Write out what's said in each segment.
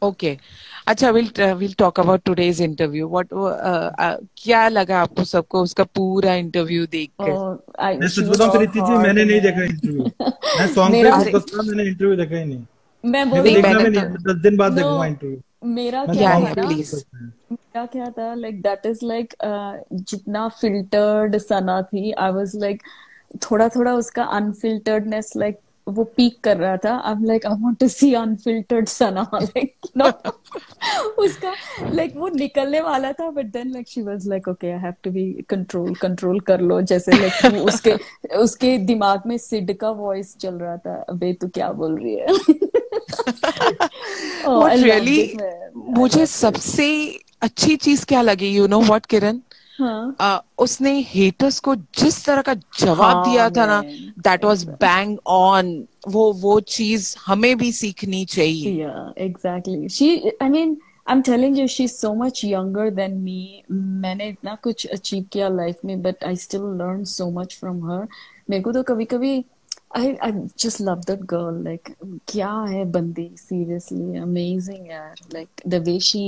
Okay, अच्छा, will talk about today's interview. क्या लगा आपको सबको उसका पूरा इंटरव्यू देख के? मैं शी सच वाज बताऊं ऑल प्रीति जी, हार्ड मैंने नहीं देखा मैन। इंटरव्यू। मैं सॉन्ग पे मेरा अरे फोकस था, मैंने इंटरव्यू देखा ही नहीं। मैं मेरे को नहीं, बोलूं देखना मैंने भी नहीं तो। है, मैं 10 दिन बाद नो, देखूंगा इंटरव्यू। मेरा मैं क्या या सॉन्ग था पे ना, प्लीज। फोकस है। मेरा क्या था, लाइक दैट इज लाइक जितना फिल्टर्ड सना थी, आई वाज लाइक थोड़ा थोड़ा उसका अनफिल्टर्डनेस, लाइक वो पीक कर रहा था। I am like I want to see unfiltered Sana, like no उसका, लाइक वो निकलने वाला था, but then like she was like okay I have to be control, control कर लो, जैसे लाइक वो उसके उसके दिमाग में सिड का वॉइस चल रहा था, अबे तू क्या बोल रही है। Oh, वो I loved really, it, man. I मुझे loved it. सबसे अच्छी चीज क्या लगी, यू नो व्हाट किरण? हाँ, उसने हेटर्स को जिस तरह का जवाब हाँ दिया था ना, man, that was exact, bang on. वो चीज हमें भी सीखनी चाहिए। yeah, exactly. I mean, I'm telling you, she's so much younger than me. मैंने इतना कुछ अचीव किया लाइफ में, but I still learn so much from her. मेरे को तो कभी कभी I just love that girl. Like, क्या है बंदी, seriously amazing यार. Like the way she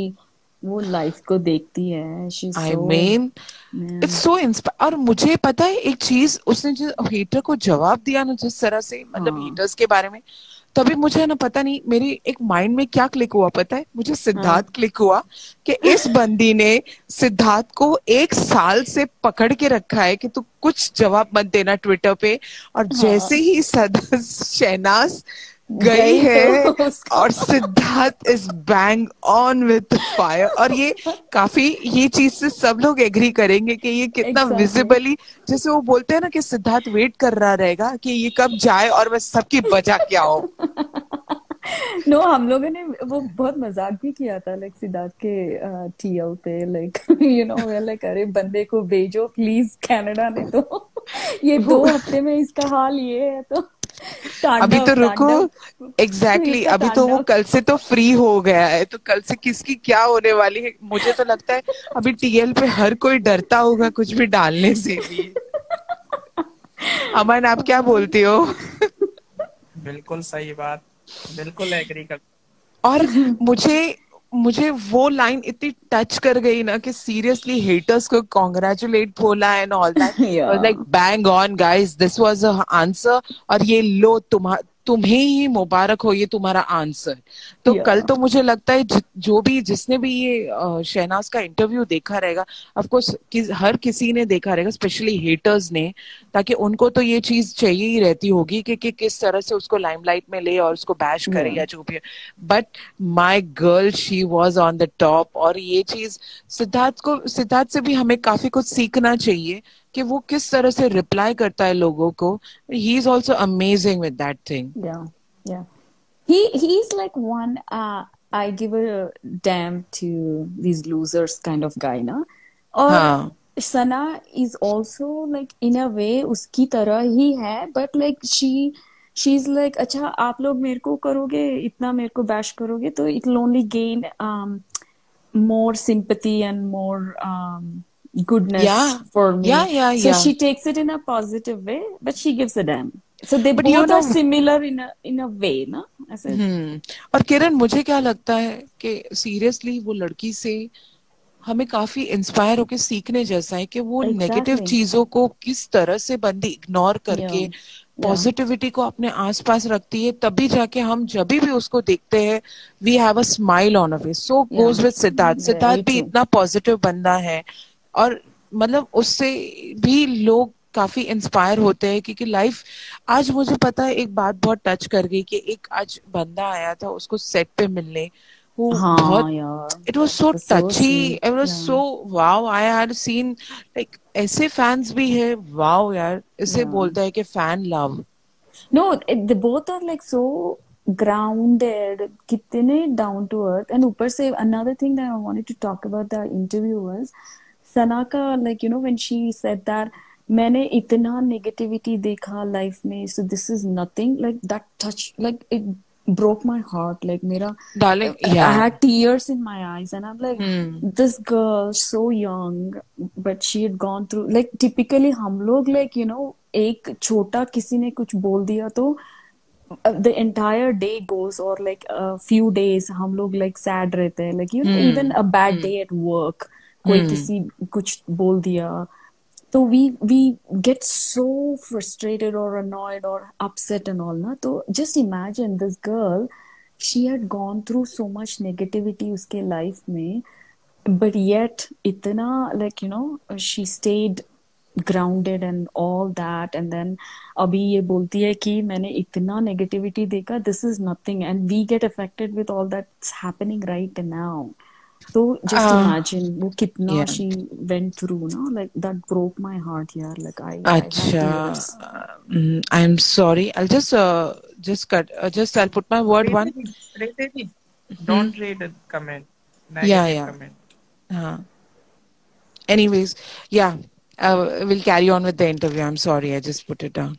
वो लाइफ को देखती है, she's I so, mean, it's man. So inspire. और मुझे पता है एक चीज, उसने जो हेटर को जवाब दिया ना जिस तरह से, मतलब हाँ, हेटर्स के बारे में, तभी मुझे ना पता नहीं मेरी एक माइंड में क्या क्लिक हुआ, पता है? मुझे सिद्धार्थ हाँ, क्लिक हुआ कि इस बंदी ने सिद्धार्थ को 1 साल से पकड़ के रखा है कि तू कुछ जवाब मत देना ट्विटर पे। और जैसे हाँ, ही शहनाज गई गई तो है, उसको और Siddharth is bang on with fire. और ये काफी, ये चीज से सब लोग एग्री करेंगे कि ये कितना एग्जैक्टली। विजिबली, जैसे वो बोलते हैं ना कि सिद्धार्थ वेट कर रहा रहेगा कि ये कब जाए और मैं सबकी बजा के आऊं। नो, हम लोगों ने वो बहुत मजाक भी किया था, लाइक सिद्धार्थ के टीएल पे, like you know way like अरे बंदे को भेजो प्लीज कनाडा, नहीं तो ये 2 हफ्ते में इसका हाल ये है तो अभी तांडव तो रुको, तांडव एग्जैक्टली इसका अभी तो वो तांडव। कल से तो फ्री हो गया है, तो कल से किसकी क्या होने वाली है, मुझे तो लगता है अभी टीएल पे हर कोई डरता होगा कुछ भी डालने से भी। अमन, आप क्या बोलती हो? बिल्कुल सही बात। बिल्कुल एग्री कर। और मुझे मुझे वो लाइन इतनी टच कर गई ना कि सीरियसली हेटर्स को कॉन्ग्रेचुलेट बोला एंड ऑल दैट। या, like bang on guys, this was a answer. और ये लो, तुम्हें ही मुबारक हो, ये तुम्हारा आंसर। तो या, कल तो मुझे लगता है जो भी, जिसने भी ये शहनाज का इंटरव्यू देखा रहेगा, ऑफ कोर्स हर किसी ने देखा रहेगा, स्पेशली हेटर्स ने, ताकि उनको तो ये चीज चाहिए ही रहती होगी कि किस तरह से उसको लाइमलाइट में ले और उसको बैश करे या, या जो भी है। But my girl, she was on the top. और ये चीज सिद्धार्थ से भी हमें काफी कुछ सीखना चाहिए कि वो किस तरह से रिप्लाई करता है लोगों को। He is also amazing with that thing. या, या। He's like one I give a damn to these losers kind of guy ना। और हाँ, सना is also like in a way उसकी तरह ही है, but like she's like अच्छा आप लोग मेरे को करोगे इतना, मेरे को बैश करोगे तो it will only gain more sympathy and more या goodness for या me. या So या she takes it in a positive way, but she gives a damn. So they but you both know, are similar in a way, ना ऐसे। और किरण, मुझे क्या लगता है कि सीरियसली वो लड़की से हमें काफी इंस्पायर होके सीखने जैसा है कि वो नेगेटिव Exactly. चीजों को किस तरह से बंदी इग्नोर Yeah. करके Yeah. पॉजिटिविटी को अपने आसपास रखती है, तभी जाके हम जब भी उसको देखते हैं, we have a smile on a face. So Yeah. Goes with Siddharth. Very Siddharth भी true. इतना पॉजिटिव बंदा है। और मतलब उससे भी लोग काफी इंस्पायर होते हैं, क्योंकि लाइफ, आज मुझे पता है एक बात बहुत टच कर गई कि एक आज बंदा आया था उसको सेट पे मिलने, वो बहुत, हाँ यार, it was so that's so touchy, sweet. it was Yeah. so wow, I had seen, like, ऐसे फैंस भी है, वाओ यार, इसे Yeah. बोलते हैं कि fan love. No, they both are like so grounded, कितने down to earth. And ऊपर से another thing that I wanted to talk about the interview was सना का, like you know when she said that मैंने इतना negativity देखा life में, so this is nothing, like that touch, like it broke my heart, like मेरा darling, I या, had tears in my eyes and I'm like hmm, this girl so young, but she had gone through, like typically हम लोग like you know एक छोटा किसी ने कुछ बोल दिया तो the entire day goes, or like a few days हम लोग like sad रहते हैं, like you know, even a bad day at work, कोई किसी कुछ बोल दिया, तो we get so frustrated or annoyed or upset and all ना. तो just imagine this girl, she had gone through so much negativity उसके life में, but yet इतना like you know she stayed grounded and all that, and then अभी ये बोलती है कि मैंने इतना negativity देखा, this is nothing, and we get affected with all that's happening right now. तो just imagine वो कितना Yeah. she went through, no, like that broke my heart here, like I had tears. I'm sorry. I'll just cut. I'll put my word one. Preeti, don't read a comment. Yeah, Negative yeah. comment. Anyways, yeah. We'll carry on with the interview. I'm sorry. I just put it down.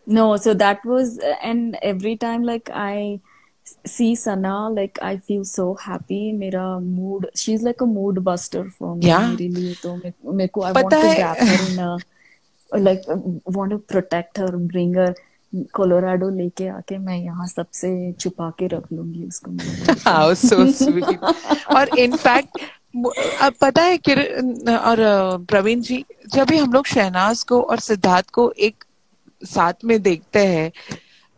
No, so that was, and every time like I see Sana, like I feel so happy. मेरा mood, she's like a mood buster for me. Yeah. मेरे लिए तो मेरे को I want पता to है grab her in a, like want to protect her, bring her Colorado लेके आके मैं यहाँ सबसे छुपा के रख लूंगी उसको. How so sweet. और इनफैक्ट अब पता है किरण और प्रवीण जी, जब भी हम लोग शहनाज को और सिद्धार्थ को एक साथ में देखते हैं,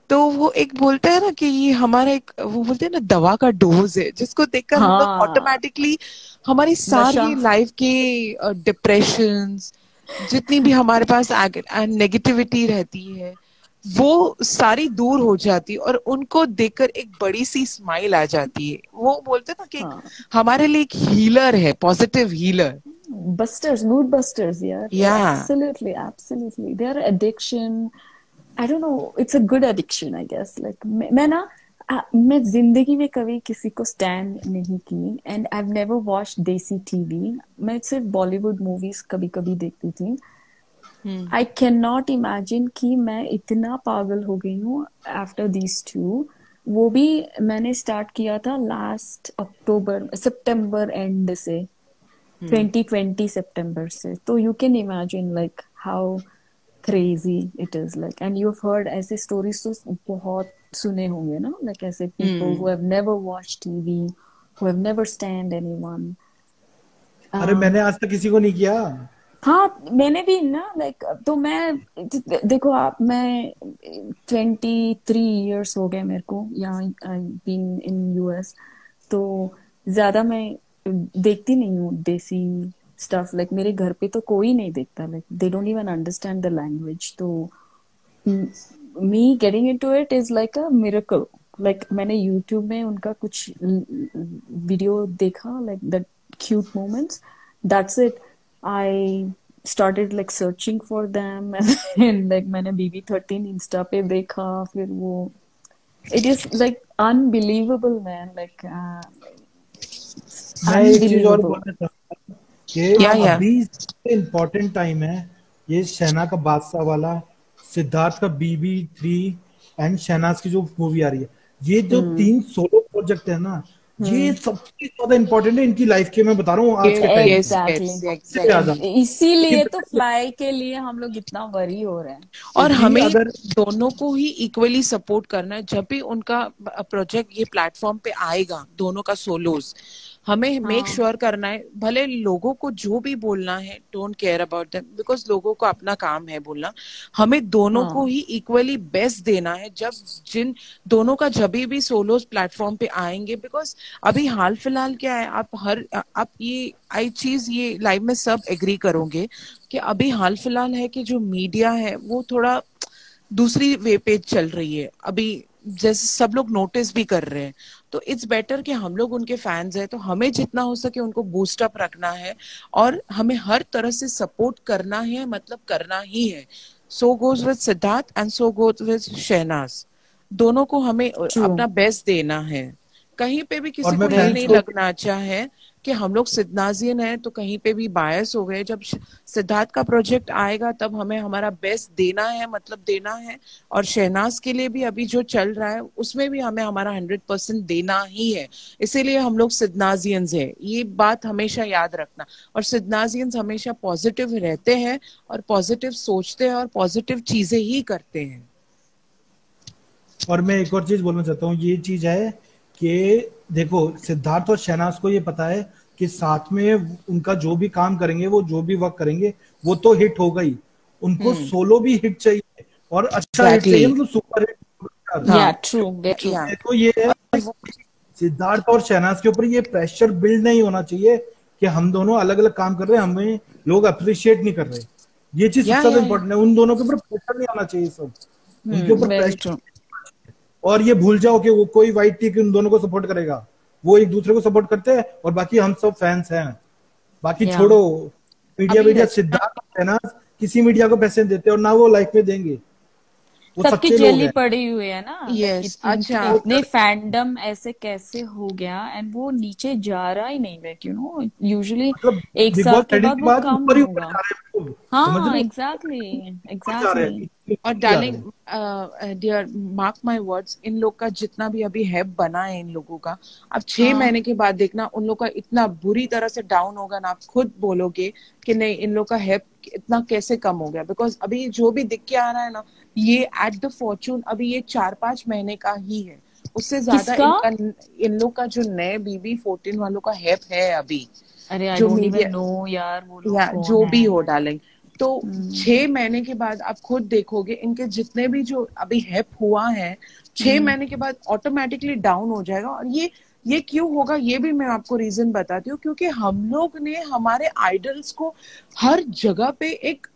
तो वो एक बोलते हैं ना कि ये हमारा एक, वो बोलते हैं ना, दवा का डोज है, जिसको देखकर हम लोग हाँ, ऑटोमेटिकली हमारी नशा. सारी लाइफ के डिप्रेशंस, जितनी भी हमारे पास नेगेटिविटी रहती है, वो सारी दूर हो जाती है, और उनको देखकर एक बड़ी सी स्माइल आ जाती है. वो बोलते हैं ना कि हाँ, हमारे लिए एक हीलर है, positive healer. busters, mood busters, yeah. Yeah. Absolutely, absolutely. They are addiction. I don't know. It's a good addiction, I guess. Like मैं जिंदगी में कभी किसी को स्टैंड नहीं की, and I have never watched देसी टीवी. मैं सिर्फ बॉलीवुड मूवीज कभी कभी देखती थी. आई कैन नॉट इमेजिन कि मैं इतना पागल हो गई हूँ आफ्टर दीज टू. वो भी मैंने स्टार्ट किया था लास्ट सितंबर एंड से, 2020 सितंबर से. तो you can imagine like how crazy it is, like, and you've heard ऐसे stories तो बहुत सुने होंगे ना, like ऐसे people who have never watched TV, who have never stand anyone. अरे मैंने आज तक किसी को नहीं किया. हाँ, मैंने भी ना, like, तो मैं देखो आप, मैं 23 years हो गए मेरे को यहाँ, been in US. तो ज्यादा मैं देखती नहीं हूँ देसी stuff. Like मेरे घर पे तो कोई नहीं देखता, like they don't even understand the language. तो me getting into it is like a miracle. Like मैंने YouTube में उनका कुछ वीडियो देखा, like the cute moments. That's it. I started like searching for them and like मैंने BB13 Insta पे देखा, फिर वो, it is like unbelievable, man. Like मैं एक चीज और unbelievable. बोलना चाहता हूँ कि अभी इम्पोर्टेंट टाइम है ये शहना का बादशाह वाला, सिद्धार्थ का BB3 एंड शहनाज की जो मूवी आ रही है, ये जो 3 सोलो प्रोजेक्ट है ना, ये सबसे ज्यादा इम्पोर्टेंट है इनकी लाइफ के. मैं बता रहा हूँ आज के टाइम Exactly. इसीलिए तो फ्लाई के लिए हम लोग इतना वरी हो रहे हैं. और हमें दोनों को ही इक्वली सपोर्ट करना है. जब भी उनका प्रोजेक्ट ये प्लेटफॉर्म पे आएगा, दोनों का सोलोज, हमें मेक श्योर करना है, भले लोगों को जो भी बोलना है, don't care about them, because लोगों को अपना काम है बोलना. हमें दोनों को ही इक्वली बेस्ट देना है जब दोनों का जब भी सोलोज प्लेटफॉर्म पे आएंगे. बिकॉज अभी हाल फिलहाल क्या है, आप ये लाइव में सब एग्री करोगे कि अभी हाल फिलहाल है कि जो मीडिया है वो थोड़ा दूसरी वे पे चल रही है. अभी जैसे सब लोग नोटिस भी कर रहे हैं, तो इट्स बेटर कि हम लोग उनके फैंस हैं, तो हमें जितना हो सके उनको बूस्ट अप रखना है और हमें हर तरह से सपोर्ट करना है, मतलब करना ही है. So goes with Siddharth and so goes with Shehnaaz. दोनों को हमें अपना बेस्ट देना है. कहीं पे भी किसी को ये नहीं लगना चाहे कि हम लोग सिद्धनाजियन हैं तो कहीं पे भी बायस हो गए. जब सिद्धार्थ का प्रोजेक्ट आएगा तब हमें हमारा बेस्ट देना है, मतलब देना है. और शहनाज के लिए भी अभी जो चल रहा है उसमें भी हमें हमारा 100% देना ही है. इसीलिए हम लोग सिद्धनाजियंस हैं, ये बात हमेशा याद रखना. और सिद्धनाजियंस हमेशा पॉजिटिव रहते हैं और पॉजिटिव सोचते हैं और पॉजिटिव चीजें ही करते हैं. और मैं एक और चीज बोलना चाहता हूँ, ये चीज है कि देखो सिद्धार्थ और शहनाज को ये पता है कि साथ में उनका जो भी काम करेंगे, वो जो भी वर्क करेंगे, वो तो हिट होगा ही, उनको सोलो भी हिट चाहिए और अच्छा हिट चाहिए, एग्जैक्टली। मतलब super hit. Yeah, true, very true. या तो ये है सिद्धार्थ और शहनाज के ऊपर ये प्रेशर बिल्ड नहीं होना चाहिए कि हम दोनों अलग अलग काम कर रहे हैं, हमें लोग अप्रिशिएट नहीं कर रहे। ये चीज सबसे ज्यादा या इंपॉर्टेंट है, उन दोनों के ऊपर प्रेशर नहीं आना चाहिए सब, उनके ऊपर Very प्रेशर। true. और ये भूल जाओ कि वो कोई वाइट टीक उन दोनों को सपोर्ट करेगा, वो एक दूसरे को सपोर्ट करते हैं और बाकी हम सब फैंस हैं। बाकी Yeah. छोड़ो मीडिया, अभी मीडिया रचना सिद्धार्थ है ना, किसी मीडिया को पैसे नहीं देते और ना वो लाइफ में देंगे, वो सबकी सच्चे लोग जेली हैं। पड़ी हुई है ना, लाइक यस अच्छा इतने फैंडम ऐसे कैसे हो गया, एंड वो नीचे जा रहा ही नहीं, लाइक यू नो यूजुअली मतलब एक बिग साल बॉस के एडिट बाद के वो बाद कम ऊपर ही ऊपर होगा। जा रहे हैं लोग, समझ हाँ, रहे हो, एग्जैक्टली ऊपर जा रहे एग्जैक्टली। हैं, और ऊपर जा रहे डार्लिंग हैं। डियर मार्क माय वर्ड्स, इन लोग का जितना भी अभी हैप बना है इन लोगों का, अब 6 महीने हाँ, के बाद देखना उन लोग का इतना बुरी तरह से डाउन होगा ना, आप खुद बोलोगे कि नहीं इन लोग का हैप इतना कैसे कम हो गया। बिकॉज अभी जो भी दिख के आ रहा है ना, ये एट द फॉर्चून अभी ये 4-5 महीने का ही है, उससे ज्यादा किसका? इनका, इन लोग का जो नए BB14 वालों का हैप है अभी, अरे आई जो डोंट इवन मीडिया नो यार वो लोग या कौन जो भी है। हो डार्लिंग। तो हम्म 6 महीने के बाद आप खुद देखोगे इनके जितने भी जो अभी हैप हुआ है, छह हम्म महीने के बाद ऑटोमेटिकली डाउन हो जाएगा। और ये क्यों होगा ये भी मैं आपको रीजन बताती हूँ, क्योंकि हम लोग ने हमारे आइडल्स को हर जगह पे एक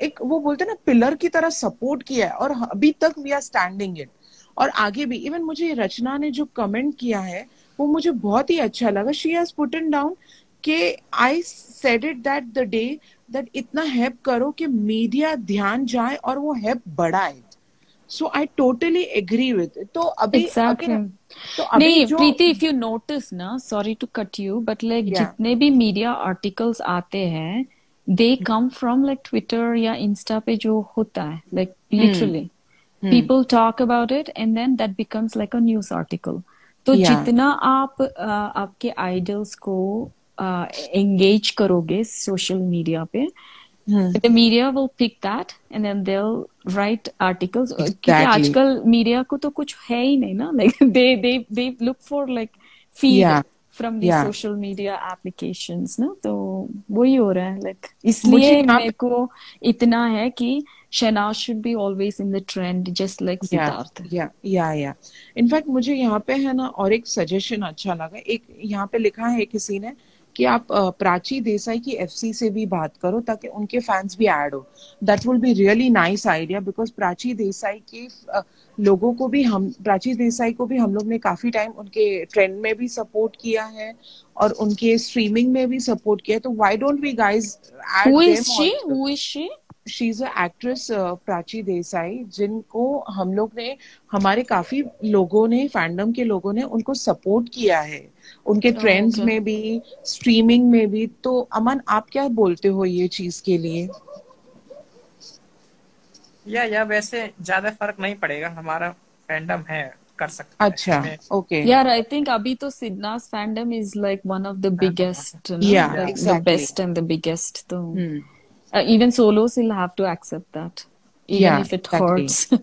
एक वो बोलते हैं ना पिलर की तरह सपोर्ट किया है, और अभी तक वी आर स्टैंडिंग इट। और आगे भी इवन मुझे रचना ने जो कमेंट किया है वो मुझे बहुत ही अच्छा लगा। शी हैज पुटन डाउन कि I said it that the day that इतना हेल्प करो कि मीडिया ध्यान जाए और वो हेल्प बढ़ाए। So I totally agree with. तो अभी अभी एग्जैक्टली। तो अभी नहीं जो प्रीति, इफ यू नोटिस ना, sorry to cut you, but like या जितने भी मीडिया आर्टिकल्स आते हैं, they come from like Twitter या इंस्टा पे जो होता है, like hmm literally hmm people talk about it and then that becomes like a news article. तो या जितना आप आपके आइडल्स को एंगेज करोगे सोशल मीडिया पे, हम्म the media will pick that and then they'll write articles, क्योंकि एग्जैक्टली आजकल मीडिया को तो कुछ है ही नहीं ना, like they look for like feed या from the या social media applications ना, तो वही हो रहा है, like मुझे इसलिए यहाँ मेरे को इतना है कि Shehnaaz should be always in the trend just like या सिद्धार्थ। या इनफैक्ट मुझे यहाँ पे है ना और एक सजेशन अच्छा लगा। एक यहाँ पे लिखा है किसी ने कि आप प्राची देसाई की FC से भी बात करो ताकि उनके फैंस भी ऐड हो। That will be really nice idea, because Prachi Desai के लोगों को भी हम प्राची देसाई को भी हम लोग ने काफी टाइम उनके ट्रेंड में भी सपोर्ट किया है और उनके स्ट्रीमिंग में भी सपोर्ट किया है। तो why don't we guys Who add is them she? Also. Who is she? She is a actress Prachi Desai, जिनको हम लोग ने हमारे काफी लोगों ने फैंडम के लोगों ने उनको सपोर्ट किया है उनके Oh, ट्रेंड्स okay. में भी स्ट्रीमिंग में भी। तो अमन आप क्या बोलते हो ये चीज के लिए? या वैसे ज्यादा फर्क नहीं पड़ेगा, हमारा फैंडम है, कर सकते हैं अच्छा इसमें। ओके Yeah, I think अभी तो Siddharth fandom is like one of the biggest, ना, या like the exactly best and the biggest. तो हम्म even solos will have to accept that, even या if it exactly. hurts.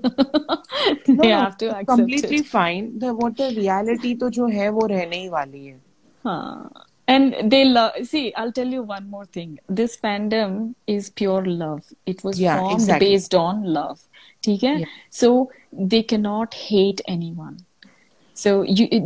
No They no have to accept completely it. Fine, the what the reality तो जो है वो रहने ही वाली है। हाँ. And they love, see, I'll tell you one more thing. This fandom is pure love. It was या formed exactly based on love. ठीक है? या So they cannot hate anyone. So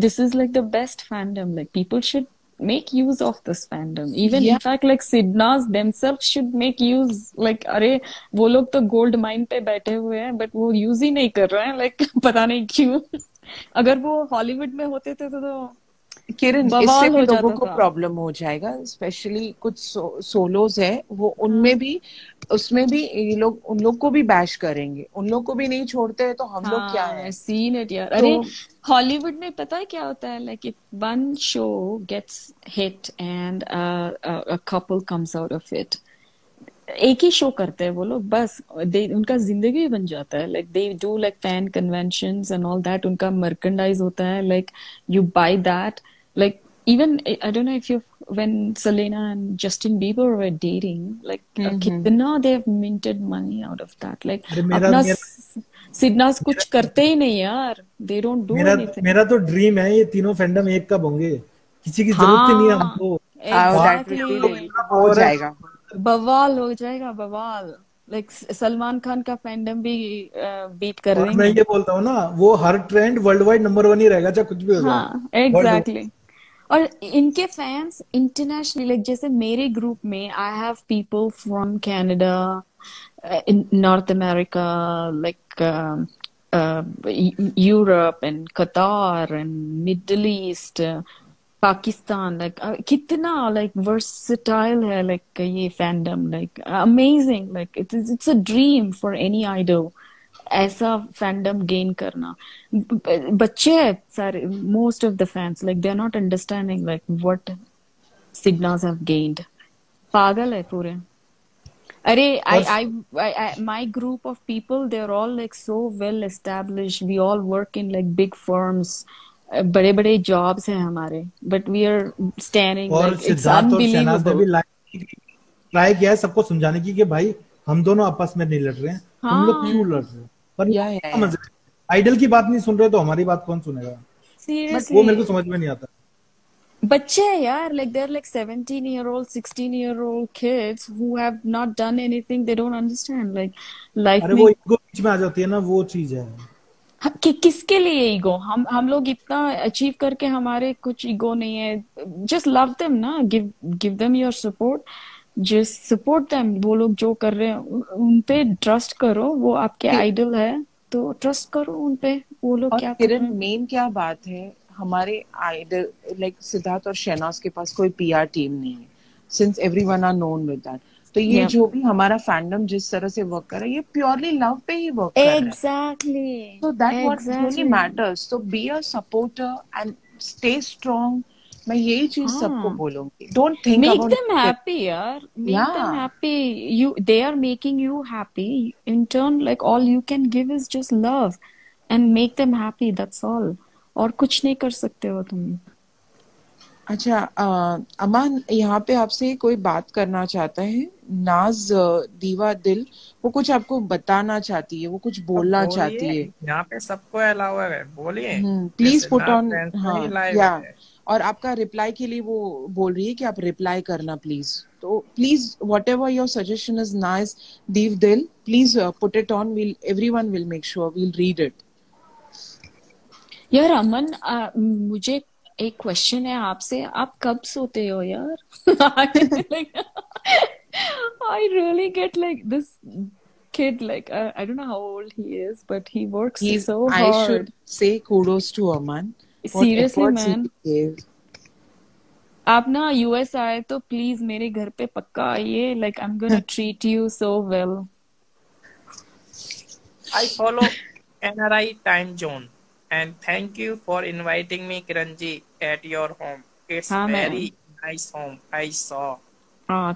this is like the best fandom. Like people should make use of this fandom. Even या in fact, like Sidnas themselves should make use. Like अरे वो लोग तो gold mine पे बैठे हुए हैं, but वो use ही नहीं कर रहे हैं. Like पता नहीं क्यों. अगर वो हॉलीवुड में होते थे तो किरण इससे बवाल भी हो लोगों जाता को था। प्रॉब्लम हो जाएगा, स्पेशली कुछ सोलोज है वो, उनमें भी उसमें भी ये लोग उन लोग को भी बैश करेंगे, उन लोग को भी नहीं छोड़ते हैं तो हम लोग क्या हाँ, है। सीन इट यार। तो अरे हॉलीवुड में पता है क्या होता है, like if one show gets hit and a couple comes out of it, एक ही शो करते हैं वो लोग, बस दे उनका जिंदगी बन जाता है। Like they do like fan conventions and all that, उनका मर्केंडाइज होता है, like you by that. Like even I don't know if you when Selena and Justin Bieber were dating, like हम्म कितना they have minted money out of that, like अरे मेरा अपना मेरा सिडनास कुछ करते ही नहीं यार, दे डोंट डू एनीथिंग। मेरा तो ड्रीम है ये तीनों फैंडम एक कब होंगे, किसी की जरूरत ही नहीं है हाँ हमको। एग्जैक्टली, हो जाएगा। बवाल हो जाएगा बवाल। लाइक सलमान खान का फैंडम भी बीट कर और मैं देंगे। ये बोलता हूँ ना, वो हर ट्रेंड वर्ल्ड वाइड नंबर 1 ही रहेगा, चाहे कुछ भी हो जाए। हाँ एग्जैक्टली। और इनके फैंस इंटरनेशनली, लाइक जैसे मेरे ग्रुप में I have people from Canada, in North America, like Europe and Qatar and Middle East, Pakistan, like कितना like versatile है like ये fandom, like amazing, like it's a dream for any idol ऐसा fandom gain करना। बच्चे सारे, most of the fans like they're not understanding like what Signas have gained। पागल है पूरे। My group of people, they're all like so well established. We all work in like big firms. बड़े बड़े jobs हैं हमारे, but we are standing और like it's Siddharth और शहनाज ने भी unbelievable। ट्राई किया है सबको समझाने की कि भाई हम दोनों आपस में नहीं लड़ रहे हैं, तुम लोग क्यों लड़ रहे हो, पर समझ रहे। आइडल की बात नहीं सुन रहे तो हमारी बात कौन सुनेगा? वो मेरे को समझ में नहीं आता। बच्चे यार, like they're like 17-year-old 16-year-old kids who have not done anything, they don't understand like life अरे में। वो ईगो बीच में आ जाती है ना, वो चीज है। किसके लिए ईगो? हम लोग इतना अचीव करके हमारे कुछ ईगो नहीं है। जस्ट लव देम ना, give them your support, just support them. वो लोग जो कर रहे हैं उन पे ट्रस्ट करो, वो आपके आइडल है तो ट्रस्ट करो उन पे, वो लोग क्या कर रहे हैं। मेन क्या बात है, हमारे आइडल लाइक सिद्धार्थ और शहनाज के पास कोई पीआर टीम नहीं है, since everyone are known with that. तो ये जो भी हमारा फैंडम जिस तरह से वर्क कर रहा है, ये प्योरली लव पे ही वर्क कर रहा है। Exactly, so that what really matters. तो be a supporter and stay strong. मैं यही चीज सबको बोलूंगी, don't think make about them happy यार, make them happy, they are making you happy in turn, like all you can give is just love and make them happy, that's all। और कुछ नहीं कर सकते हो तुम। अच्छा अमान, यहाँ पे आपसे कोई बात करना चाहता है, नाज दीवा दिल, वो कुछ आपको बताना चाहती है, वो कुछ बोलना चाहती है। यहाँ पे सबको अलाउ है, बोलिए। Please put on. हाँ, और आपका रिप्लाई के लिए वो बोल रही है कि आप रिप्लाई करना प्लीज। तो please whatever your suggestion is nice दीव दिल, please put it on, will everyone will make sure will read it. यार अमन, मुझे एक क्वेश्चन है आपसे, आप कब सोते हो यार? I really get like this kid, like I don't know how old he is, but he works so hard. I should say kudos to Aman. Seriously man, आप ना यूएस आए तो प्लीज मेरे घर पे पक्का आइए, like I'm gonna treat you so well. I follow NRI time zone. And thank you for inviting me, Kiranji, at your home. It's very nice home, I saw.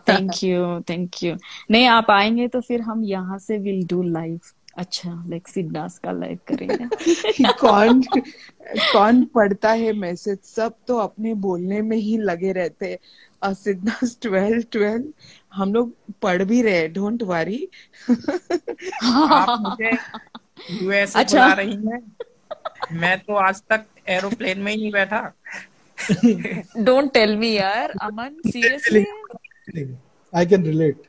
Thank you, thank you. नहीं, आप आएंगे तो फिर हम यहाँ से will do live। अच्छा, like Siddharth का लाइव करेंगे। कौन पढ़ता है मैसेज? सब तो अपने बोलने में ही लगे रहते हैं। सिद्धार्थ 12 हम लोग पढ़ भी रहे, डोंट वरी। आप मुझे यूएस बुला रही हैं, मैं तो आज तक एरोप्लेन में ही नहीं बैठा। Don't tell me यार अमन, seriously। I can relate।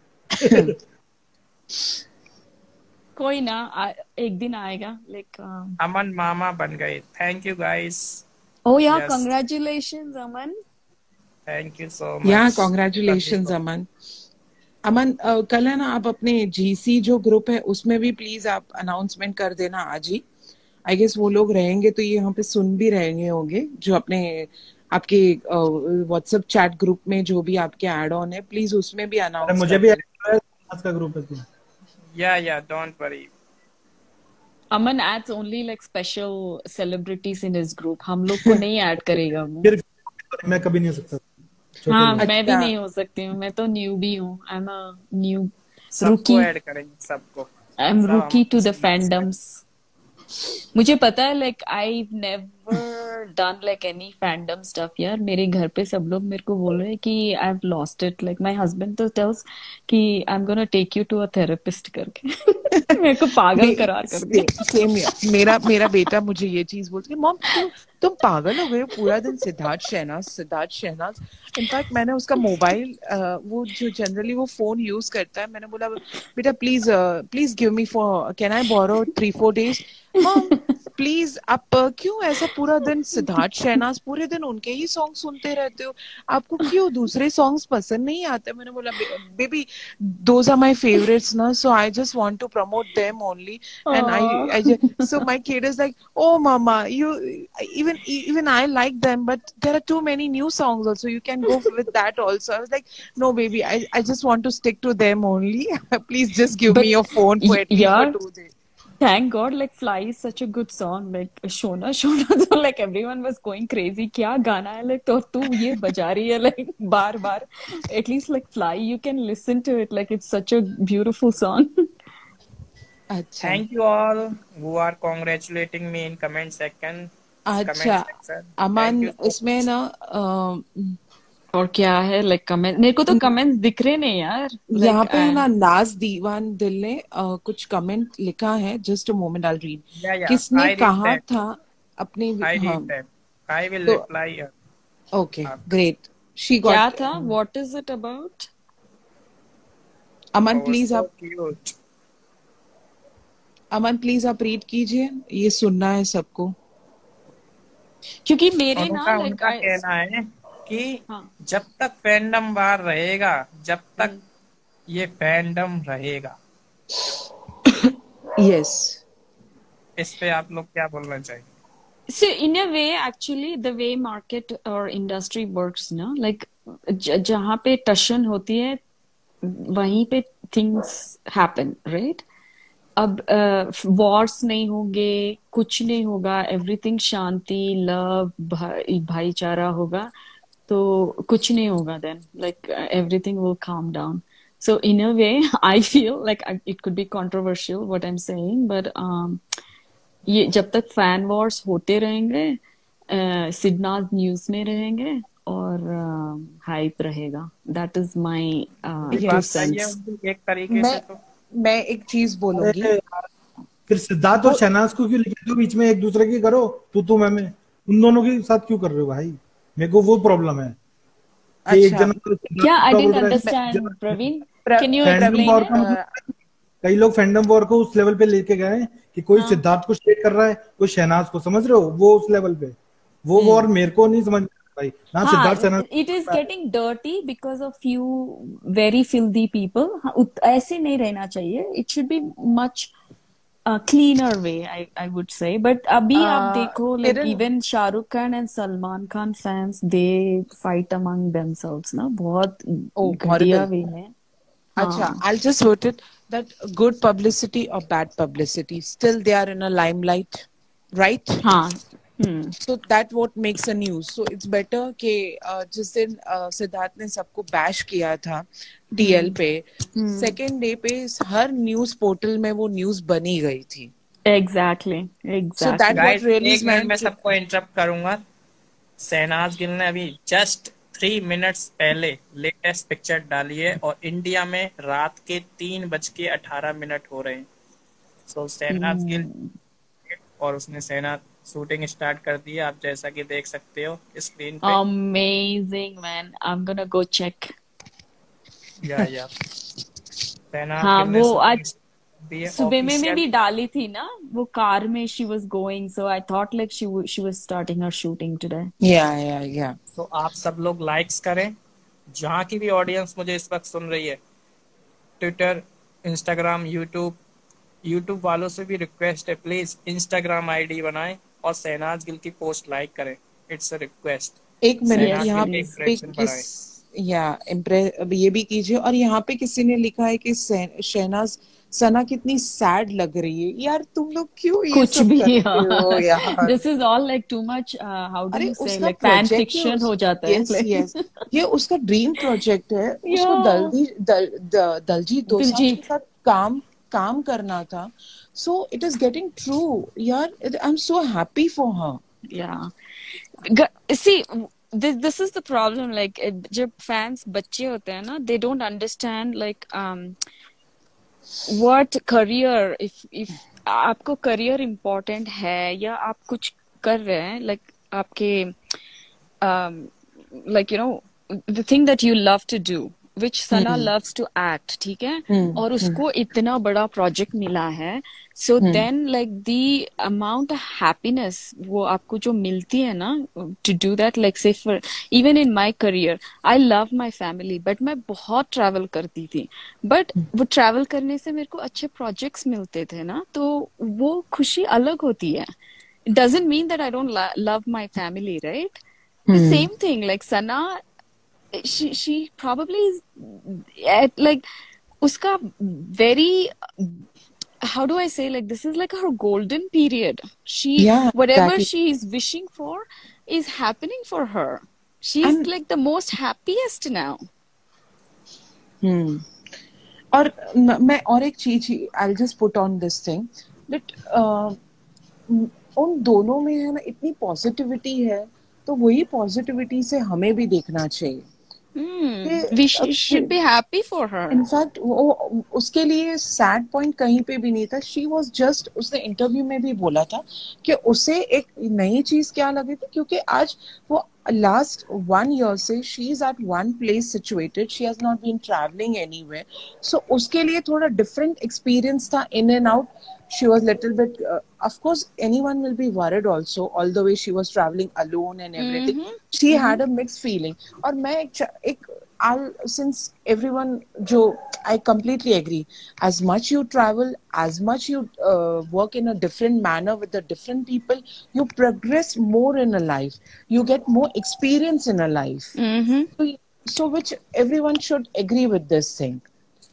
कोई ना, एक दिन आएगा, like अमन मामा बन गए। Thank you guys। Oh yeah, yes. Congratulations Aman. Thank you so much। Yeah, congratulations अमन। अमन कल है ना, आप अपने जीसी जो ग्रुप है उसमें भी प्लीज आप अनाउंसमेंट कर देना आज ही। आई गेस वो लोग रहेंगे तो ये यहाँ पे सुन भी रहेंगे होंगे, जो अपने आपके व्हाट्सएप चैट ग्रुप में जो भी आपके ऐड ऑन है, प्लीज उसमें भी अनाउंस। मुझे भी का ग्रुप है। Yeah, don't worry। Aman adds only like special celebrities in his group, हम लोग को नहीं ऐड करेगा वो। मैं कभी नहीं हो सकता। हाँ, मैं भी नहीं हो सकती हूँ, मैं तो न्यूबी हूँ। आई एम अ न्यू सबको ऐड करेंगे सबको। आई एम रूकी टू द फैंडम्स। मुझे पता है, like I've never done like any fandom stuff यार. मेरे घर पे सब लोग मेरे को बोल रहे हैं कि I've lost it. Like my husband तो tells कि I'm gonna take you to a therapist करके. मेरे को पागल करार कर दिया. सेम मेरा मेरा बेटा मुझे ये चीज बोलती है, मॉम तुम पागल हो गए हो, पूरा दिन सिद्धार्थ शहनाज. इनफैक्ट मैंने उसका मोबाइल वो जो जनरली वो फोन यूज करता है, मैंने बोला बेटा please give me for, can I borrow 3-4 days. Mom please आप क्यों ऐसा पूरा दिन सिद्धार्थ शहनाज, पूरे दिन उनके ही सॉन्ग सुनते रहते हो, आपको क्यों दूसरे सॉन्ग्स पसंद नहीं आते? मैंने बोला baby those are my favourites ना, so I just want to promote them only. And I so my kid is like, oh mama you even I like them, but there are too many new songs also, you can go with that also. I was like, no baby, I just want to stick to them only. Please just give me your phone for at least for 2 days. Thank God, like Fly is such a good song. Like Shona, so like everyone was going crazy. क्या गाना है, like तो तू ये बजा रही है like bar bar. At least like Fly, you can listen to it. Like it's such a beautiful song. Thank you all who are congratulating me in comment section. अच्छा अमन इसमें ना और क्या है लाइक कमेंट, मेरे को तो कमेंट्स दिख रहे नहीं यार. यहाँ पे ना नाज दीवान दिल ने कुछ कमेंट लिखा है. Just a moment I read. किसने कहा था अपने, I will reply. Okay, great. She got. क्या था? What is it about? Aman please आप रीड कीजिए, ये सुनना है सबको. क्योंकि मेरे ना उनका कहना है कि जब तक फैंडम वार रहेगा, जब तक ये फैंडम रहेगा. यस. इस पे आप लोग क्या बोलना चाहिए? So in a way, actually, the way market or industry works, ना, like जहाँ पे टशन होती है, वहीं पे things happen, right? अब वॉर्स नहीं होंगे, कुछ नहीं होगा, एवरीथिंग शांति, लव, भाईचारा होगा, तो कुछ नहीं होगा. Then like everything will calm down. So in a way I feel like it could be controversial what I am saying, but ये जब तक फैन वॉर्स होते रहेंगे, सिडनाज न्यूज में रहेंगे और हाइप रहेगा. That is my two cents. एक तरीके से तो मैं एक चीज बोलूंगी, फिर सिद्धार्थ और शहनाज को क्यों लिखे दो बीच में, एक दूसरे की करो तू मैं उन दोनों के साथ क्यों कर रहे हो भाई? मेरे को वो प्रॉब्लम है. अच्छा. एक जन क्या I didn't understand Praveen, can you explain? कई लोग फैंडम वॉर को उस लेवल पे लेके गए कि कोई सिद्धार्थ को शेड कर रहा है, कोई शहनाज को, समझ रहे हो? वो उस लेवल पे वो वॉर मेरे को नहीं समझ भाई. It is getting dirty because of few very filthy people. ऐसे नहीं रहना चाहिए. It should be much cleaner way, I would say. But अभी आप देखो, like even Shahrukh Khan and Salman Khan fans, they fight among themselves ना, बहुत घटिया वे में. अच्छा, I'll just vote it that good publicity or bad publicity, still they are in a limelight, right? हाँ. So that what makes a news. So it's better कि जिस दिन सिद्धार्थ ने सबको बैश किया था TL पे, सेकेंड डे पे हर न्यूज पोर्टल में वो न्यूज बनी गई थी. Exactly. So that what really एक मिनट मैं सबको इंटरप्ट करूंगा. शहनाज गिल ने अभी जस्ट 3 minutes पहले लेटेस्ट पिक्चर डाली है और इंडिया में रात के 3:18 हो रहे हैं. सो शहनाज गिल और उसने शहनाज शूटिंग स्टार्ट कर दी है, आप जैसा कि देख सकते हो स्क्रीन पे. Amazing man, I am gonna go check. या हाँ, वो आज सुबह में भी डाली थी ना, वो कार में she was going, so I thought like she was starting her shooting today. या तो आप सब लोग लाइक्स करें. जहाँ की भी ऑडियंस मुझे इस वक्त सुन रही है, ट्विटर, इंस्टाग्राम, यूट्यूब वालों से भी रिक्वेस्ट है, प्लीज इंस्टाग्राम आईडी बनाएं और शहनाज गिल की पोस्ट लाइक करें. It's a request. एक मिनट यहाँ पे ये भी कीजिए. और यहाँ पे किसी ने लिखा है कि शहनाज सना कितनी सैड लग रही है. यार तुम लोग क्यों ये कुछ सब भी करते हो यार? This is all like too much, how do you से, लाइक फैन फिक्शन हो जाता है. यस ये उसका ड्रीम प्रोजेक्ट है. उसको दलजीत दोसांझ के साथ काम करना था. So it is getting true. यार, I'm so happy for her. Yeah. See, this is the problem. Like, जब fans बच्चे होते हैं ना, they don't understand like what career, if आपको career important है या आप कुछ कर रहे हैं, like आपके like you know the thing that you love to do, which Sana loves to act, ठीक है, और उसको इतना बड़ा project मिला है, so then like the amount of happiness वो आपको जो मिलती है ना to do that, like say for even in my career I love my family but मैं बहुत travel करती थी, but वो travel करने से मेरे को अच्छे projects मिलते थे ना, तो वो खुशी अलग होती है. It doesn't mean that I don't love my family, right? The same thing, like Sana, she probably is at like uska very, how do I say, like this is like her golden period. Whatever exactly. she is wishing for is happening for her. She's like the most happiest now. और मैं और एक चीज, I'll just put on this thing that उन दोनों में है ना इतनी पॉजिटिविटी है, तो वही पॉजिटिविटी से हमें भी देखना चाहिए. We should be happy for her. In fact, वो उसके लिए सैड पॉइंट कहीं पे भी नहीं था. She was just, उसने इंटरव्यू में भी बोला था कि उसे एक नई चीज क्या लगी थी, क्योंकि आज वो last 1 year से she is at one place situated, she has not been traveling anywhere, so उसके लिए थोड़ा different experience था, in and out. She was little bit of course anyone will be worried also, all the way she was traveling alone and everything. She had a mixed feeling. और मैं एक since everyone जो I completely agree, as much you travel, as much you work in a different manner with the different people, you progress more in a life, you get more experience in a life. So which everyone should agree with this thing.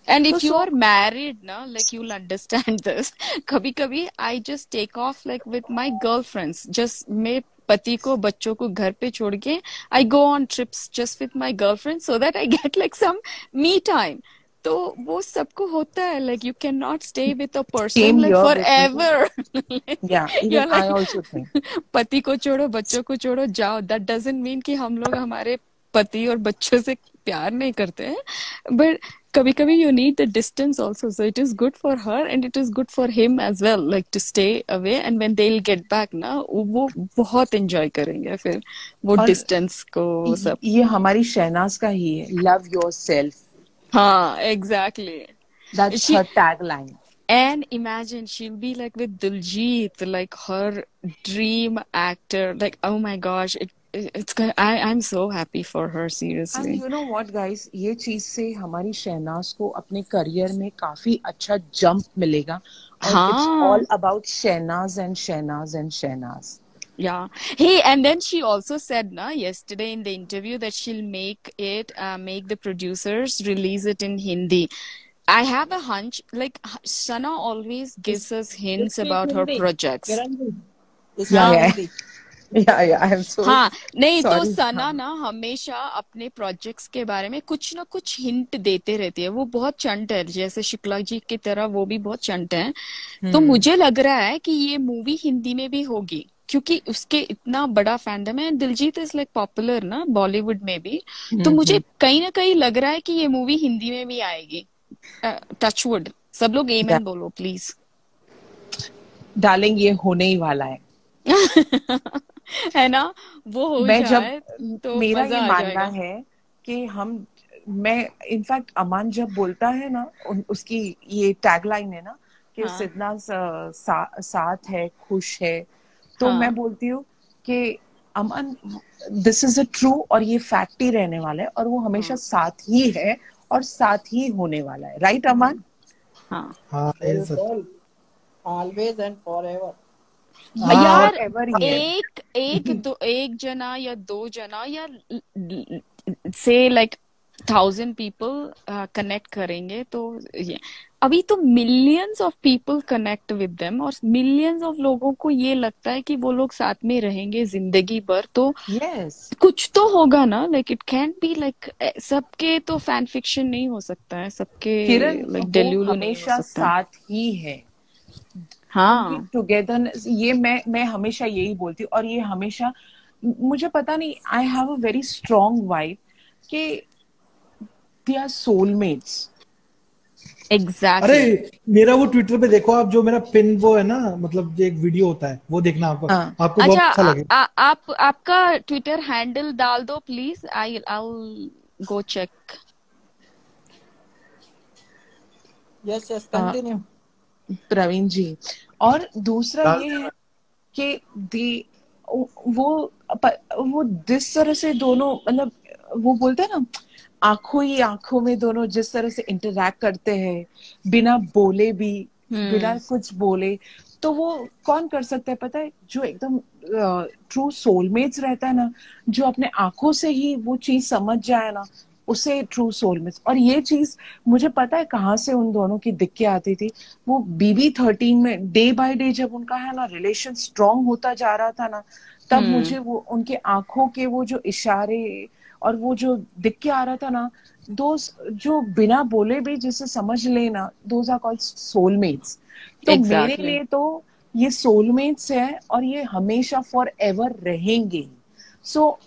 And if you are married na, like you'll understand this. कभी-कभी I just take off like with my girlfriends, just मैं पति को बच्चों को घर पे छोड़ के I go on trips just with my girlfriends so that I get like some me time. तो वो सबको होता है, like you cannot stay with a person like forever. Yeah, even like, I also think. पति को छोड़ो, बच्चों को छोड़ो, जाओ. That doesn't mean कि हम लोग हमारे पति और बच्चों से प्यार नहीं करते हैं, but कभी-कभी you need the distance also, so it is good for her and it is good for him as well, like to stay away, and when they'll get back ना वो बहुत enjoy करेंगे फिर वो distance को सब. ये हमारी शहनाज का ही है, love yourself. हाँ, exactly. That's her tagline. And imagine she'll be like with Diljit, like her dream actor, like oh my gosh, I'm so happy for her, seriously. And you know what guys, ये चीज से हमारी शहनाज को अपने career में काफी अच्छा jump मिलेगा. It's all about Shehnaz and Shehnaz and Shehnaz. Yeah. Hey, and then she also said yesterday in the interview that she'll make the producers release it in Hindi. I have a hunch, like Sana always gives us hints about her projects. Yeah, I'm so हाँ, नहीं तो सना ना हमेशा अपने projects के बारे में कुछ ना कुछ हिंट देते रहती है. वो बहुत चंट है, जैसे शुक्ला जी की तरह वो भी बहुत चंट है. तो मुझे लग रहा है कि ये मूवी हिंदी में भी होगी, क्योंकि उसके इतना बड़ा फैंडम है. दिलजीत इज लाइक पॉपुलर ना बॉलीवुड में भी, तो मुझे कहीं ना कहीं लग रहा है कि ये मूवी हिंदी में भी आएगी. टचवुड. सब लोग आमेन बोलो प्लीज. डार्लिंग, ये होने ही वाला है. है ना, वो हो जाए तो मेरा मजा ये आ मानना जाएगा. है कि मैं इनफैक्ट अमान जब बोलता है ना, उसकी ये टैगलाइन है ना कि सिद्धनाथ साथ है, खुश है, तो मैं बोलती हूँ कि अमन दिस इज अ ट्रू, और ये फैक्ट ही रहने वाला है, और वो हमेशा साथ ही है और साथ ही होने वाला है. राइट अमन? हाँ, ऑलवेज एंड फॉरएवर. यार एक जना या दो जना या से लाइक 1000 people कनेक्ट करेंगे, तो ये अभी तो millions of people connect with them, और मिलियंस ऑफ लोगों को ये लगता है कि वो लोग साथ में रहेंगे जिंदगी भर. तो कुछ तो होगा ना, like it can be like सबके तो फैन फिक्शन नहीं हो सकता है, सबके लाइक डेल्यूलू नहीं हो सकता. साथ ही है. हाँ टुगेदरनेस, ये मैं हमेशा यही बोलती हूँ, और ये हमेशा मुझे पता नहीं, I have a very strong vibe कि दे आर सोलमेट्स। अरे एग्जैक्टली। मेरा वो ट्विटर पे देखो आप, जो मेरा पिन वो है ना, मतलब जो एक वीडियो होता है वो देखना, आपको हाँ आपको बहुत अच्छा अच्छा लगेगा। आप आपका ट्विटर हैंडल डाल दो please, I go check. Yes yes, हाँ, कंटिन्यू। प्रवीण जी। और दूसरा डाल ये देना। है कि दी वो वो जिस तरह से दोनों, मतलब वो बोलते हैं ना, आंखों ही आंखों में दोनों जिस तरह से इंटरैक्ट करते हैं, बिना बोले भी, बिना कुछ बोले, तो वो कौन कर सकता है पता है? जो एकदम ट्रू सोलमेट्स रहता है ना, जो अपने आंखों से ही वो चीज समझ जाए ना, उसे ट्रू सोलमेट्स। और ये चीज मुझे पता है कहाँ से उन दोनों की दिक्कत आती थी। वो BB13 में डे बाय डे जब उनका है ना रिलेशन स्ट्रांग होता जा रहा था ना, तब मुझे वो उनके आंखों के वो जो इशारे और वो जो दिख के आ रहा था ना, दोस्त जो बिना बोले भी जिसे समझ लेना, दोज आर कॉल्ड सोलमेट्स। तो मेरे एग्जैक्टली। लिए तो ये सोलमेट्स है, और ये हमेशा फॉर एवर रहेंगे। सो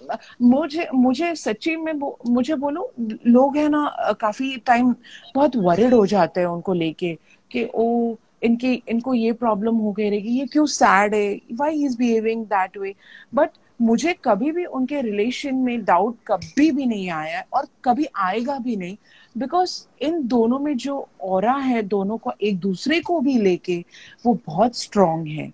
मुझे मुझे सच्ची में मुझे बोलो, लोग है ना काफी टाइम बहुत वरिड हो जाते हैं उनको लेके कि ओ इनके इनको ये प्रॉब्लम हो गई रहेगी, ये क्यों सैड है, why he is behaving that way. But मुझे कभी भी उनके रिलेशन में डाउट कभी भी नहीं आया, और कभी आएगा भी नहीं, बिकॉज इन दोनों में जो ऑरा है दोनों को एक दूसरे को भी लेके, वो बहुत स्ट्रांग है।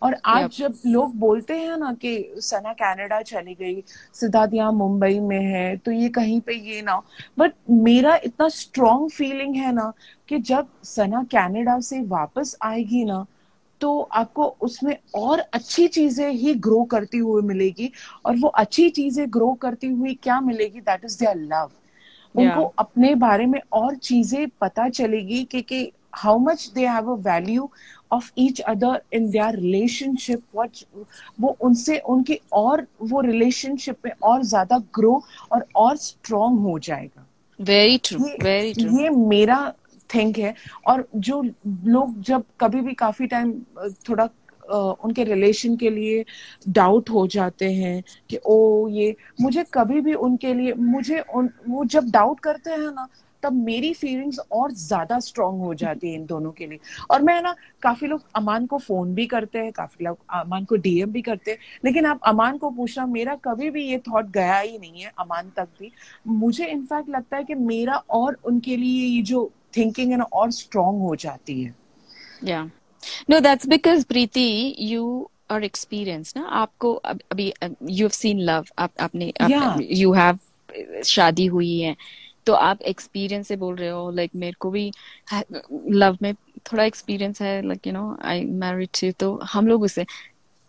और यप। आज जब लोग बोलते हैं ना कि सना कनाडा चली गई, सिद्धार्थ यहाँ मुंबई में है, तो ये कहीं पे ये ना, बट मेरा इतना स्ट्रांग फीलिंग है ना कि जब सना कनाडा से वापस आएगी ना, तो आपको उसमें और अच्छी चीजें ही ग्रो करती हुई मिलेगी। और वो अच्छी चीजें ग्रो करती हुई क्या मिलेगी? That is their love. या उनको अपने बारे में और चीजें पता चलेगी कि how much they have a value of each other in their relationship. What वो उनसे उनकी और वो रिलेशनशिप में और ज्यादा ग्रो और स्ट्रांग हो जाएगा। वेरी ट्रू, ये वेरी ट्रू। ये मेरा थिंक है। और जो लोग जब कभी भी काफी टाइम थोड़ा उनके रिलेशन के लिए डाउट हो जाते हैं कि ओ ये, मुझे कभी भी उनके लिए वो जब डाउट करते हैं ना, तब मेरी फीलिंग्स और ज्यादा स्ट्रांग हो जाती है इन दोनों के लिए। और मैं ना, काफी लोग अमान को फोन भी करते हैं, काफी लोग अमान को DM भी करते हैं, लेकिन आप अमान को पूछना, मेरा कभी भी ये थॉट गया ही नहीं है अमान तक भी। मुझे इनफैक्ट लगता है कि मेरा और उनके लिए ये जो थिंकिंग है ना, और स्ट्रांग हो जाती है। या no, that's because Preeti you are experience ना, आपको अभी यू हैव सीन लव, आपने या यू हैव शादी हुई है, तो आप एक्सपीरियंस से बोल रहे हो। लाइक मेरे को भी लव में थोड़ा एक्सपीरियंस है, like you know I married थी, तो हम लोग उससे,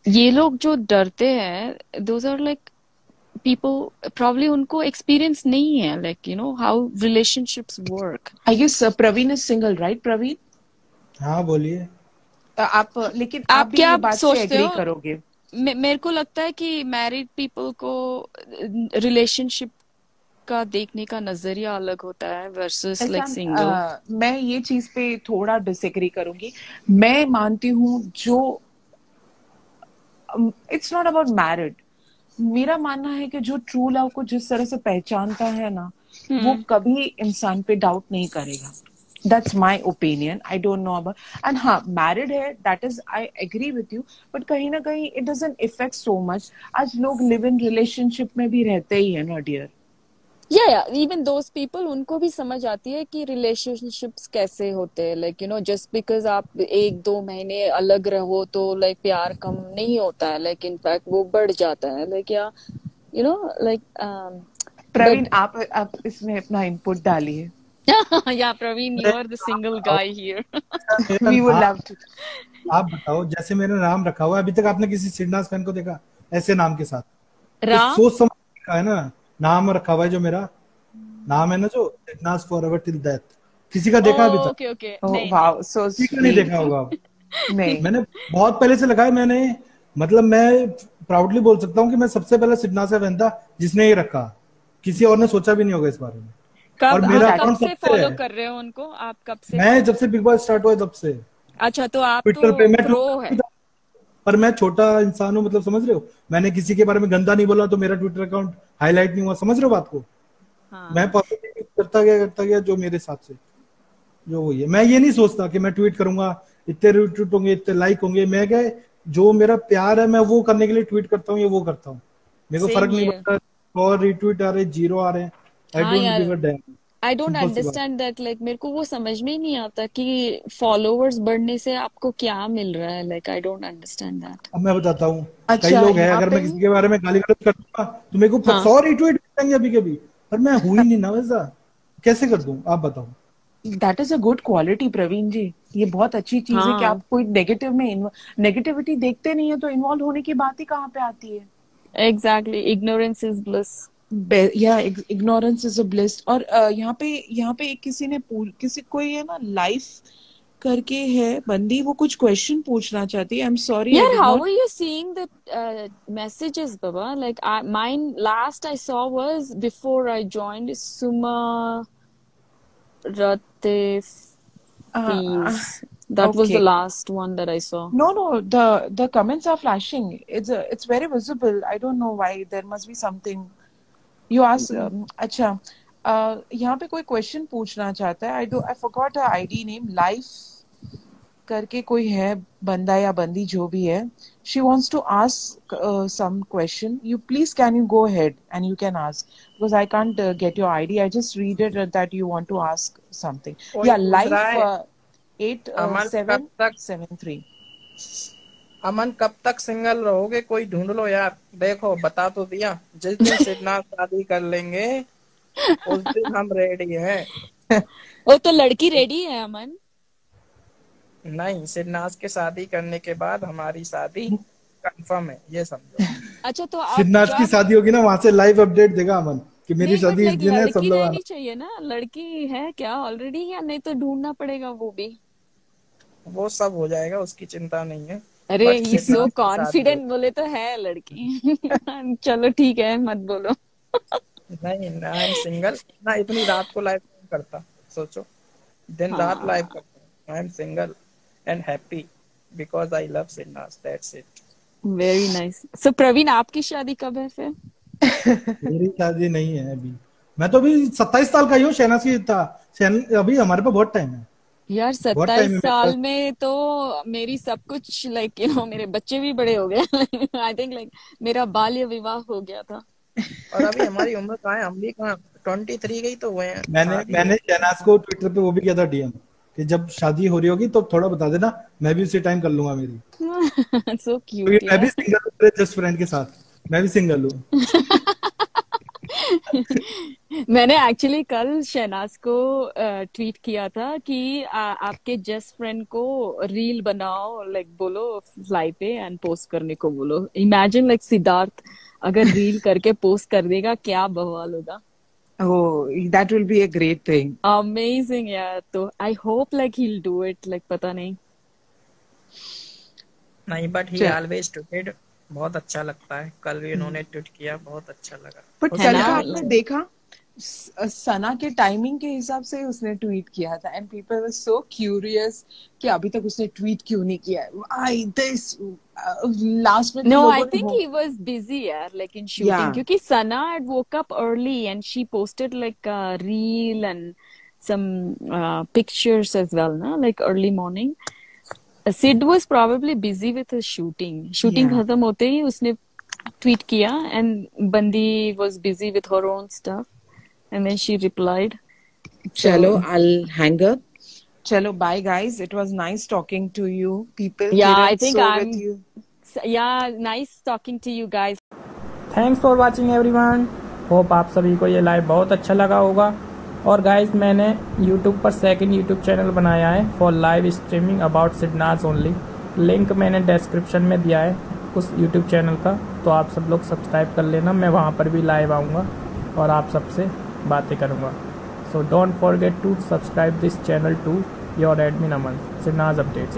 ये लोग जो डरते हैं those are like people probably उनको एक्सपीरियंस नहीं है, like you know how relationships work. I guess Praveen is single, right Praveen? हाँ बोलिए। आप लेकिन आप आप भी क्या ये बात से सोचते एग्री हो? करोगे? मेरे को लगता है कि मैरिड पीपल को रिलेशनशिप का देखने का नजरिया अलग होता है वर्सेस ऐसा लाइक सिंगल। मैं ये चीज पे थोड़ा डिसएग्री करूंगी। मैं मानती हूँ जो इट्स नॉट अबाउट मैरिड। मेरा मानना है कि जो ट्रू लव को जिस तरह से पहचानता है ना, वो कभी इंसान पे डाउट नहीं करेगा। That's my opinion, I don't know about. And हाँ, मैरिड है, that is I agree with you, but कहीं ना कहीं it doesn't effect so much. आज लोग लिव इन रिलेशनशिप में भी रहते ही है ना डियर। या इवन दोज पीपल, उनको भी समझ आती है कि रिलेशनशिप्स कैसे होते हैं। Like you know just because आप 1-2 महीने अलग रहो तो लाइक प्यार कम नहीं होता है, लाइक इनफैक्ट वो बढ़ जाता है, लाइक या you know like Praveen, but आप इसमें अपना इनपुट डालिए। या प्रवीण, यू अरे आर द सिंगल आप गाय हियर। बताओ, मेरा वी वुड नाम, लव टू। आप बताओ, जैसे मेरा नाम रखा हुआ है, अभी तक आपने किसी सिडनास फैन को देखा ऐसे नाम के साथ? कुछ राम। सोच समझ के रखा है ना। नाम रखा हुआ है जो मेरा नाम है ना, जो सिडनास फॉर एवर टिल डेथ, किसी का देखा अभी तक? ओके ओके, ओह नहीं नहीं। वाओ, सो किसी का नहीं देखा स्वीट। होगा। नहीं। मैंने बहुत पहले से लगाया मैंने, मतलब मैं प्राउडली बोल सकता हूँ कि मैं सबसे पहले सिडनास का फैन था जिसने ये रखा। किसी और ने सोचा भी नहीं होगा इस बारे में। और कब मेरा आप कब अकाउंट से कब से फॉलो है, कर रहे हो उनको? आप कब से मैं फॉलो? जब से बिग बॉस स्टार्ट हुआ है तब से। अच्छा, तो आप ट्विटर तो पे मैं प्रो है। पर मैं छोटा इंसान हूँ, मतलब समझ रहे हो, मैंने किसी के बारे में गंदा नहीं बोला तो मेरा ट्विटर अकाउंट हाईलाइट नहीं हुआ, समझ रहे हो बात को। मैं हाँ पॉजिटिव करता गया जो मेरे साथ से जो वही है। मैं ये नहीं सोचता कि मैं ट्वीट करूंगा इतने रिट्वीट होंगे इतने लाइक होंगे, मैं क्या जो मेरा प्यार है मैं वो करने के लिए ट्वीट करता हूँ, ये वो करता हूँ, मेरे को सेम फर्क नहीं हियर। पड़ता और रिट्वीट आ रहे जीरो आ रहे हैं। आई हाँ डोंट यार, give a damn. I don't simple see बात। अंडरस्टैंड दैट, लाइक मेरे को वो समझ में ही नहीं आता कि फॉलोअर्स बढ़ने से आपको क्या मिल रहा है, like I don't understand that. अब मैं बताता हूँ, कई अच्छा लोग हैं, यहाँ अगर पे मैं किसी के बारे में गाली गलौज करूंगा तो मेरे को हाँ 100 रिट्वीट मिलेंगे अभी कभी, पर मैं हूं ही नहीं ना वैसा, कैसे कर दूं आप बताओ। That is a good quality Praveen ji. ये बहुत अच्छी चीज है कि हाँ आप कोई नेगेटिव में नेगेटिविटी देखते नहीं है तो इन्वॉल्व होने की बात ही कहाँ पे आती है। Exactly, ignorance is bliss. या इग्नोरेंस इज अ ब्लिस। और यहाँ पे एक किसी ने किसी कोई है ना लाइफ करके है बंदी, वो कुछ क्वेश्चन पूछना चाहती है। आई एम सॉरी आई यार, did how not. Are you seeing the messages, Baba? Like, mine last I saw was before I joined Suma Ratif Fees. That was the okay last one that I saw. no, the comments are flashing. It's very visible. I don't know why. There must be something. You ask अच्छा यहाँ पे कोई question पूछना चाहता है। I forgot a ID name, life करके कोई है बंदा या बंदी जो भी है। She wants to ask some question. You please can you go ahead and you can ask because I can't get your ID. I just read it that you want to ask something. कोई या पूछ रहा life है 8773। अमन कब तक single रहोगे, कोई ढूंढ लो यार। देखो बता तो दिया, जिस दिन सिद्धनाथ शादी कर लेंगे उस दिन हम रेडी हैं। वो तो लड़की रेडी है, अमन। नहीं, सिद्धनाथ के शादी करने के बाद हमारी शादी कंफर्म है, ये समझो। अच्छा, तो आप सिद्धनाथ की जब शादी होगी ना, वहां से लाइव अपडेट देगा अमन कि मेरी नहीं, बट शादी इस लाइक दिन है, सब लड़की लोग आना। रहनी चाहिए ना, लड़की है क्या ऑलरेडी, या नहीं तो ढूंढना पड़ेगा वो भी। वो सब हो जाएगा, उसकी चिंता नहीं है। अरे, बट ये सो सिद्धनाथ की शादी हो। कॉन्फिडेंट, बोले तो है लड़की। चलो ठीक है, मत बोलो। नहीं, आई एम सिंगल ना, इतनी रात को लाइव नहीं करता, सोचो दिन रात लाइव हाँ, करता हूँ। I am single and happy because I love Siddhnath, that's it. Very nice. So Praveen, आपकी शादी कब है फिर? मेरी शादी नहीं है अभी, मैं तो अभी 27 साल का ही हूँ, शहनाज की था। अभी हमारे पास बहुत टाइम है, यार, बहुत टाइम 27 है मेरे साल पास। में तो मेरी सब कुछ, लाइक मेरे बच्चे भी बड़े हो गए। आई थिंक लाइक मेरा बाल्य विवाह हो गया था। और अभी हमारी उम्र कहाँ है, हम भी कहाँ 23 गई तो हुए हैं, मैंने शादी मैंने हो। शहनाज को ट्विटर पे वो भी किया था डीएम कि जब शादी हो रही होगी तो थोड़ा बता देना, मैं भी उसी टाइम कर लूंगा मेरी, सो क्योंकि क्यूट मैं भी यार। सिंगल हूँ मेरे जस्ट फ्रेंड के साथ, मैं भी सिंगल हूँ। मैंने एक्चुअली कल शहनाज को ट्वीट किया था कि आपके जस्ट फ्रेंड को रील बनाओ, लाइक बोलो फ्लाई पे एंड पोस्ट करने को बोलो। इमेजिन लाइक सिद्धार्थ अगर रील करके पोस्ट कर देगा, क्या बवाल होगा। Oh, that will be a great thing. Amazing यार। तो I hope like he will do it, like पता नहीं। नहीं, बट ही चल ऑलवेज ट्वीटेड, बहुत अच्छा लगता है। कल भी उन्होंने ट्वीट किया, बहुत अच्छा लगा। बट हो है कल ना, का सकता है आपने मतलब देखा सना के टाइमिंग के हिसाब से उसने ट्वीट किया था and people were so curious कि अभी तक उसने ट्वीट क्यों नहीं किया है। आई दिस लास्ट में तो No, I लोगों ने think वो he was busy, yeah, like in या shooting. क्योंकि Sana had woke up early and she posted like a reel and some pictures as well, na? Like early morning. Sid was probably busy with his shooting. Shooting या खत्म होते ही उसने tweet किया and Bandi was busy with her own stuff and then she replied. चलो So I'll hang up. चलो bye guys, it was nice talking to you people. yeah, I Kiran, think so with you. yeah, nice talking to you guys. Thanks for watching everyone. Hope आप सभी को ये live बहुत अच्छा लगा होगा। और गाइस, मैंने यूट्यूब पर सेकंड यूट्यूब चैनल बनाया है for live streaming about Siddhnath only. Link मैंने डिस्क्रिप्शन में दिया है उस यूट्यूब चैनल का, तो आप सब लोग सब्सक्राइब कर लेना। मैं वहाँ पर भी लाइव आऊँगा और आप सबसे बातें करूँगा। So don't forget to subscribe this channel to your admin Aman Siddhnath updates.